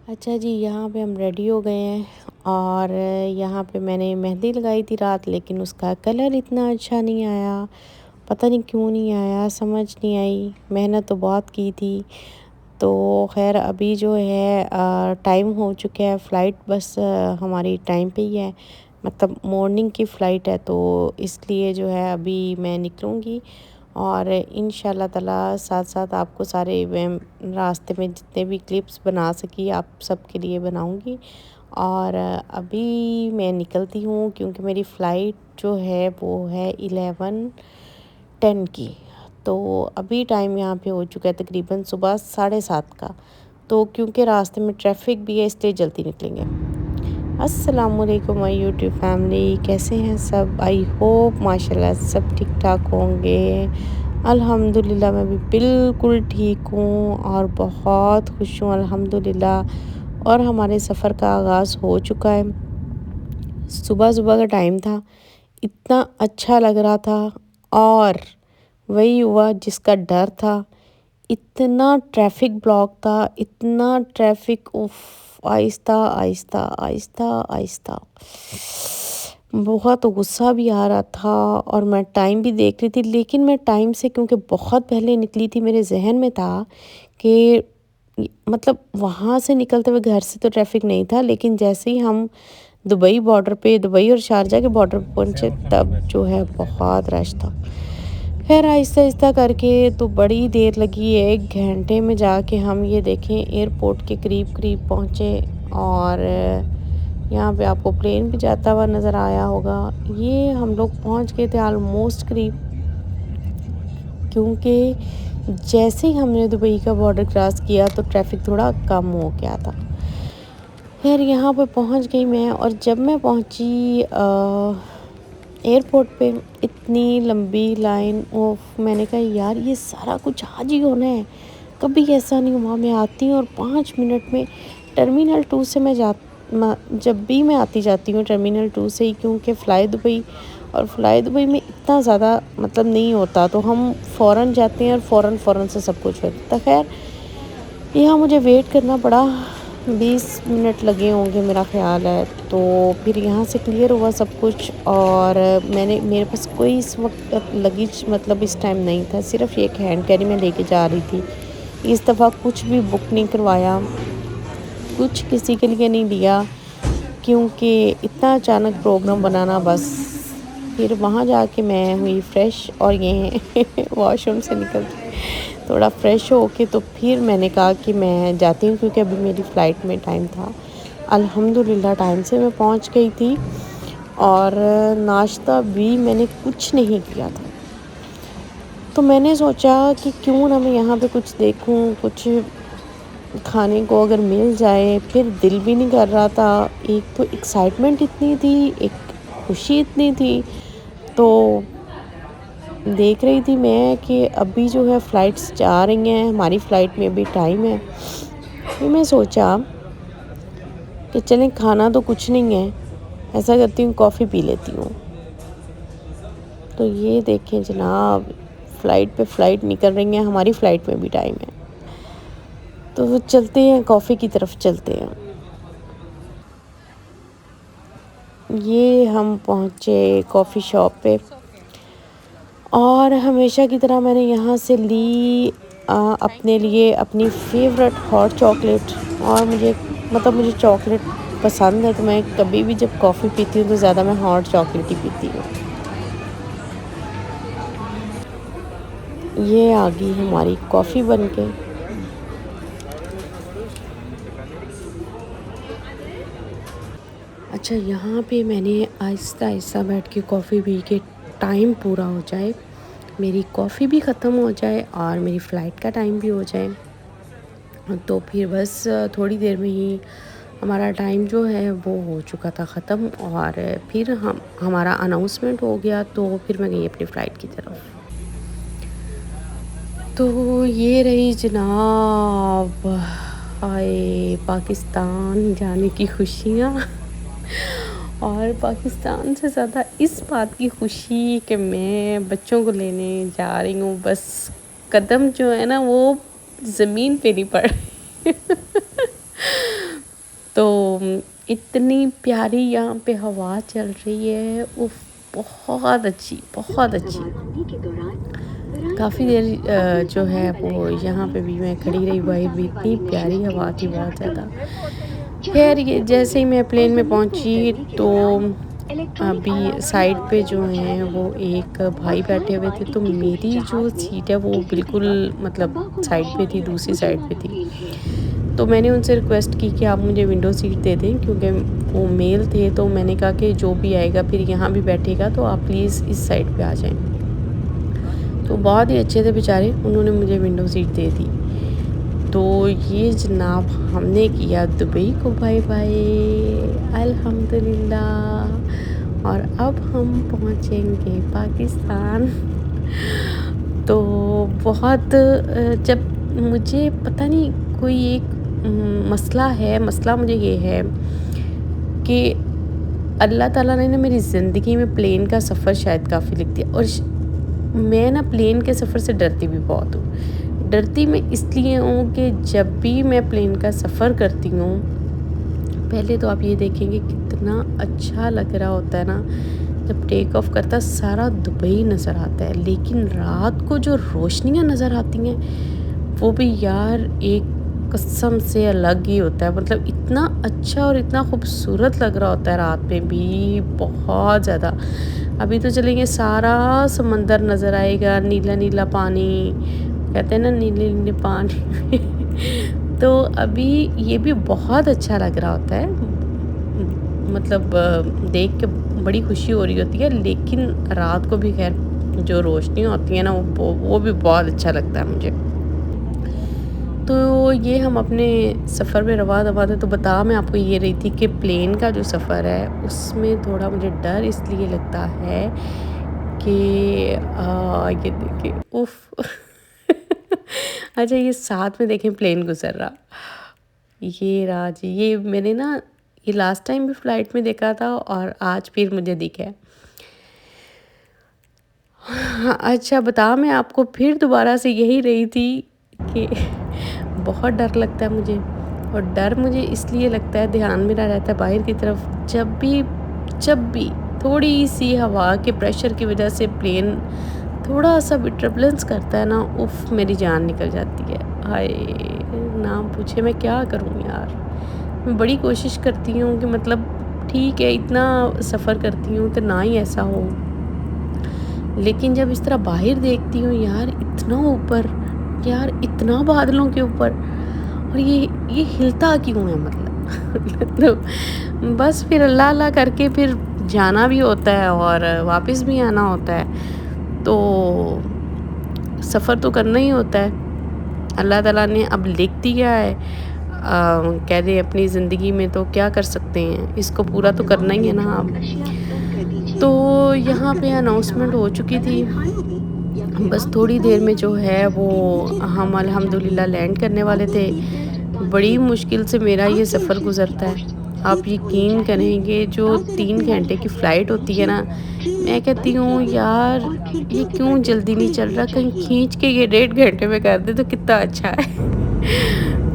अच्छा जी, यहाँ पे हम रेडी हो गए हैं और यहाँ पे मैंने मेहंदी लगाई थी रात, लेकिन उसका कलर इतना अच्छा नहीं आया। पता नहीं क्यों नहीं आया, समझ नहीं आई। मेहनत तो बहुत की थी। तो खैर अभी जो है टाइम हो चुका है। फ़्लाइट बस हमारी टाइम पे ही है, मतलब मॉर्निंग की फ़्लाइट है, तो इसलिए जो है अभी मैं निकलूँगी और इंशाल्लाह ताला साथ साथ आपको सारे मैं रास्ते में जितने भी क्लिप्स बना सकी आप सबके लिए बनाऊँगी। और अभी मैं निकलती हूँ क्योंकि मेरी फ़्लाइट जो है वो है 11:10 की। तो अभी टाइम यहाँ पे हो चुका है तकरीबन सुबह 7:30 का। तो क्योंकि रास्ते में ट्रैफिक भी है इसलिए जल्दी निकलेंगे। अस्सलाम वालेकुम माय यूट्यूब फैमिली, कैसे हैं सब? आई होप माशाल्लाह सब ठीक ठाक होंगे। अल्हम्दुलिल्लाह मैं भी बिल्कुल ठीक हूँ और बहुत खुश हूँ अल्हम्दुलिल्लाह। और हमारे सफ़र का आगाज़ हो चुका है। सुबह सुबह का टाइम था, इतना अच्छा लग रहा था और वही हुआ जिसका डर था। इतना ट्रैफिक ब्लॉक था, इतना ट्रैफिक, उफ, आहिस्ता आहिस्ता आहिस्ता आहिस्ता। बहुत गुस्सा भी आ रहा था और मैं टाइम भी देख रही थी, लेकिन मैं टाइम से क्योंकि बहुत पहले निकली थी, मेरे जहन में था कि मतलब वहाँ से निकलते हुए घर से तो ट्रैफिक नहीं था, लेकिन जैसे ही हम दुबई बॉर्डर पे, दुबई और शारजा के बॉर्डर पे पहुँचे, तब जो है बहुत रश था। खैर आहिस्ता-आहिस्ता करके तो बड़ी देर लगी, 1 घंटे में जाके हम ये देखें एयरपोर्ट के करीब-करीब पहुँचे। और यहाँ पे आपको प्लेन भी जाता हुआ नज़र आया होगा। ये हम लोग पहुँच गए थे ऑलमोस्ट करीब, क्योंकि जैसे ही हमने दुबई का बॉर्डर क्रॉस किया तो ट्रैफिक थोड़ा कम हो गया था। खैर यहाँ पे पहुँच गई मैं, और जब मैं पहुँची एयरपोर्ट पे, इतनी लंबी लाइन, ओफ! मैंने कहा यार ये सारा कुछ आज ही होना है, कभी ऐसा नहीं हुआ। मैं आती हूँ और 5 मिनट में टर्मिनल 2 से जब भी मैं आती जाती हूँ टर्मिनल 2 से ही, क्योंकि फ़्लाई दुबई में इतना ज़्यादा मतलब नहीं होता, तो हम फ़ौरन जाते हैं और फ़ौरन से सब कुछ हो जाता है। खैर यहाँ मुझे वेट करना पड़ा, 20 मिनट लगे होंगे मेरा ख़्याल है। तो फिर यहाँ से क्लियर हुआ सब कुछ, और मेरे पास कोई इस वक्त लगेज मतलब इस टाइम नहीं था, सिर्फ़ एक हैंड कैरी मैं लेके जा रही थी। इस दफ़ा कुछ भी बुक नहीं करवाया, कुछ किसी के लिए नहीं लिया, क्योंकि इतना अचानक प्रोग्राम बनाना बस। फिर वहाँ जाके मैं हुई फ़्रेश, और ये वॉशरूम से निकल के थोड़ा फ़्रेश होके तो फिर मैंने कहा कि मैं जाती हूँ, क्योंकि अभी मेरी फ़्लाइट में टाइम था। अल्हम्दुलिल्लाह टाइम से मैं पहुँच गई थी, और नाश्ता भी मैंने कुछ नहीं किया था। तो मैंने सोचा कि क्यों ना मैं यहाँ पे कुछ देखूँ, कुछ खाने को अगर मिल जाए। फिर दिल भी नहीं कर रहा था, एक तो एक्साइटमेंट इतनी थी, एक खुशी इतनी थी। तो देख रही थी मैं कि अभी जो है फ़्लाइट्स जा रही हैं, हमारी फ़्लाइट में भी टाइम है। फिर मैं सोचा कि चलें, खाना तो कुछ नहीं है, ऐसा करती हूँ कॉफ़ी पी लेती हूँ। तो ये देखें जनाब, फ़्लाइट पे फ़्लाइट निकल रही हैं, हमारी फ़्लाइट में भी टाइम है। तो चलते हैं, कॉफ़ी की तरफ चलते हैं। ये हम पहुँचे कॉफ़ी शॉप पे, और हमेशा की तरह मैंने यहाँ से ली अपने लिए अपनी फ़ेवरेट हॉट चॉकलेट। और मुझे चॉकलेट पसंद है, तो मैं कभी भी जब कॉफ़ी पीती हूँ तो ज़्यादा मैं हॉट चॉकलेट ही पीती हूँ। ये आ गई हमारी कॉफ़ी बनके। अच्छा, यहाँ पे मैंने आहिस्ता-आहिस्ता बैठ के कॉफ़ी पी के, टाइम पूरा हो जाए, मेरी कॉफ़ी भी ख़त्म हो जाए और मेरी फ़्लाइट का टाइम भी हो जाए। तो फिर बस थोड़ी देर में ही हमारा टाइम जो है वो हो चुका था ख़त्म, और फिर हमारा अनाउंसमेंट हो गया, तो फिर मैं गई अपनी फ़्लाइट की तरफ। तो ये रही जनाब, हाय पाकिस्तान जाने की खुशियाँ। और पाकिस्तान से ज़्यादा इस बात की खुशी कि मैं बच्चों को लेने जा रही हूँ, बस कदम जो है ना वो ज़मीन पे नहीं पड़ रहे। इतनी प्यारी यहाँ पे हवा चल रही है, उफ बहुत अच्छी बहुत अच्छी। काफ़ी देर जो है वो यहाँ पे भी मैं खड़ी रही, बाहर भी इतनी प्यारी हवा थी, बहुत ज़्यादा। खैर ये जैसे ही मैं प्लेन में पहुँची तो अभी साइड पे जो हैं वो एक भाई बैठे हुए थे, तो मेरी जो सीट है वो बिल्कुल मतलब साइड पे थी, दूसरी साइड पे थी। तो मैंने उनसे रिक्वेस्ट की कि आप मुझे विंडो सीट दे दें, क्योंकि वो मेल थे। तो मैंने कहा कि जो भी आएगा फिर यहाँ भी बैठेगा तो आप प्लीज़ इस साइड पे आ जाएं। तो बहुत ही अच्छे थे बेचारे, उन्होंने मुझे विंडो सीट दे दी। तो ये जनाब हमने किया दुबई को बाय बाय, अल्हम्दुलिल्लाह। और अब हम पहुँचेंगे पाकिस्तान। तो बहुत जब मुझे पता नहीं कोई एक मसला मुझे ये है कि अल्लाह ताला ने ना मेरी ज़िंदगी में प्लेन का सफ़र शायद काफ़ी लिख दिया। और मैं ना प्लेन के सफ़र से डरती भी बहुत हूँ। डरती मैं इसलिए हूँ कि जब भी मैं प्लेन का सफ़र करती हूँ, पहले तो आप ये देखेंगे कितना अच्छा लग रहा होता है ना, जब टेक ऑफ करता सारा दुबई नज़र आता है। लेकिन रात को जो रोशनियाँ नज़र आती हैं वो भी यार एक कसम से अलग ही होता है। मतलब इतना अच्छा और इतना खूबसूरत लग रहा होता है रात में भी, बहुत ज़्यादा। अभी तो चलेंगे सारा समंदर नज़र आएगा, नीला नीला पानी, कहते हैं ना नीले नीले पानी। तो अभी ये भी बहुत अच्छा लग रहा होता है, मतलब देख के बड़ी खुशी हो रही होती है। लेकिन रात को भी खैर जो रोशनी होती है ना वो भी बहुत अच्छा लगता है मुझे। तो ये हम अपने सफ़र में रवा दवा थे। तो बता मैं आपको ये रही थी कि प्लेन का जो सफ़र है उसमें थोड़ा मुझे डर इसलिए लगता है कि ये देखिए उफ। अच्छा ये साथ में देखें प्लेन गुजर रहा, ये रहा जी। ये मैंने ना ये लास्ट टाइम भी फ़्लाइट में देखा था और आज फिर मुझे दिखा है। हाँ, अच्छा बता मैं आपको फिर दोबारा से यही रही थी कि बहुत डर लगता है मुझे। और डर मुझे इसलिए लगता है, ध्यान मेरा रहता है बाहर की तरफ, जब भी थोड़ी सी हवा के प्रेशर की वजह से प्लेन थोड़ा सा भी टर्बुलेंस करता है ना, उफ मेरी जान निकल जाती है। हाय नाम पूछे मैं क्या करूँ यार। मैं बड़ी कोशिश करती हूँ कि मतलब ठीक है इतना सफ़र करती हूँ कि ना ही ऐसा हो, लेकिन जब इस तरह बाहर देखती हूँ यार इतना ऊपर, यार इतना बादलों के ऊपर, और ये हिलता क्यों है मतलब। तो बस फिर अल्लाह अल्लाह करके फिर जाना भी होता है और वापस भी आना होता है। तो सफ़र तो करना ही होता है, अल्लाह ताला ने अब लिख दिया है। कह दे अपनी ज़िंदगी में तो क्या कर सकते हैं, इसको पूरा तो करना ही है ना अब। तो यहाँ पे अनाउंसमेंट हो चुकी थी, बस थोड़ी देर में जो है वो हम अल्हम्दुलिल्लाह लैंड करने वाले थे। बड़ी मुश्किल से मेरा ये सफ़र गुज़रता है। आप यकीन करेंगे जो 3 घंटे की फ़्लाइट होती है ना, मैं कहती हूँ यार ये क्यों जल्दी नहीं चल रहा, कहीं खींच के ये 1.5 घंटे में कर दे तो कितना अच्छा है।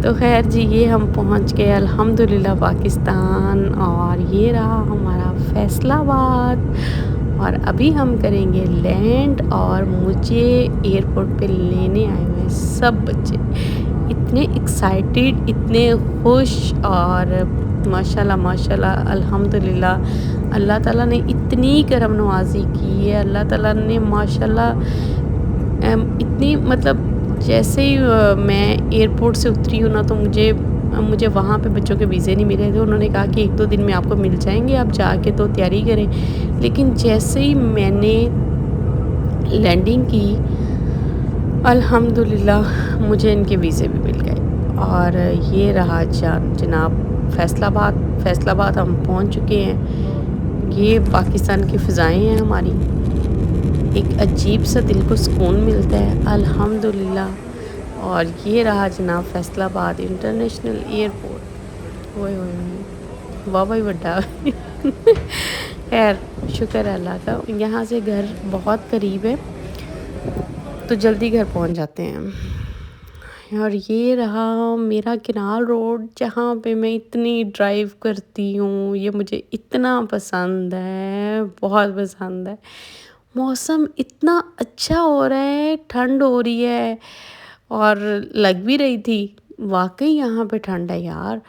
तो खैर जी ये हम पहुँच गए अल्हम्दुलिल्लाह पाकिस्तान, और ये रहा हमारा फैसलाबाद। और अभी हम करेंगे लैंड, और मुझे एयरपोर्ट पे लेने आए हुए हैं सब बच्चे, इतने एक्साइटेड, इतने खुश। और माशाल्लाह माशाल्लाह अल्हम्दुलिल्लाह अल्लाह ताला ने इतनी करम नवाज़ी की है। अल्लाह ताला ने माशाल्लाह इतनी मतलब जैसे ही मैं एयरपोर्ट से उतरी हूँ ना, तो मुझे वहाँ पे बच्चों के वीज़े नहीं मिले थे। उन्होंने कहा कि 1-2 दिन में आपको मिल जाएंगे, आप जाके तो तैयारी करें। लेकिन जैसे ही मैंने लैंडिंग की अल्हम्दुलिल्लाह मुझे इनके वीज़े भी मिल गए। और ये रहा जनाब फैसलाबाद हम पहुंच चुके हैं। ये पाकिस्तान की फ़िज़ाएं हैं हमारी, एक अजीब सा दिल को सुकून मिलता है अल्हम्दुलिल्लाह। और ये रहा जनाब फैसलाबाद इंटरनेशनल एयरपोर्ट। ओए ओए वाह भाई बड्डा। खैर शुक्र है अल्लाह का, यहाँ से घर बहुत करीब है तो जल्दी घर पहुँच जाते हैं। और ये रहा मेरा किनाल रोड, जहाँ पे मैं इतनी ड्राइव करती हूँ। ये मुझे इतना पसंद है, बहुत पसंद है। मौसम इतना अच्छा हो रहा है, ठंड हो रही है और लग भी रही थी वाक़ई यहाँ पे ठंड है यार।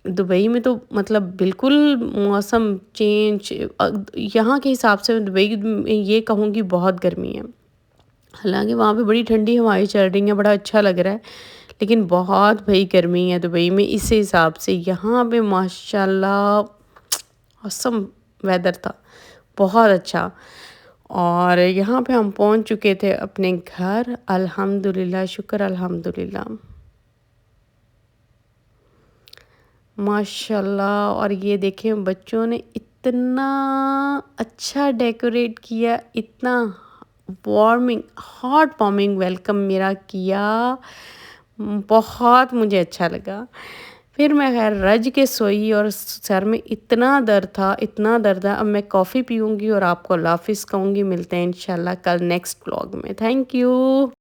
दुबई में तो मतलब बिल्कुल मौसम चेंज यहाँ के हिसाब से दुबई में ये कहूँगी बहुत गर्मी है। हालाँकि वहाँ पे बड़ी ठंडी हवाएँ चल रही हैं, बड़ा अच्छा लग रहा है। लेकिन बहुत भई गर्मी है दुबई में इस हिसाब से। यहाँ पे माशाल्लाह ऑसम वेदर था, बहुत अच्छा। और यहाँ पे हम पहुँच चुके थे अपने घर, अल्हम्दुलिल्लाह, शुक्र अल्हम्दुलिल्लाह। माशाल्लाह। और ये देखें बच्चों ने इतना अच्छा डेकोरेट किया, इतना वार्मिंग हार्ट वार्मिंग वेलकम मेरा किया, बहुत मुझे अच्छा लगा। फिर मैं खैर रज के सोई और सर में इतना दर्द था, इतना दर्द है। अब मैं कॉफ़ी पीऊँगी और आपको अल्लाह हाफ़िज़ कहूँगी। मिलते हैं इंशाल्लाह कल नेक्स्ट व्लॉग में। Thank you.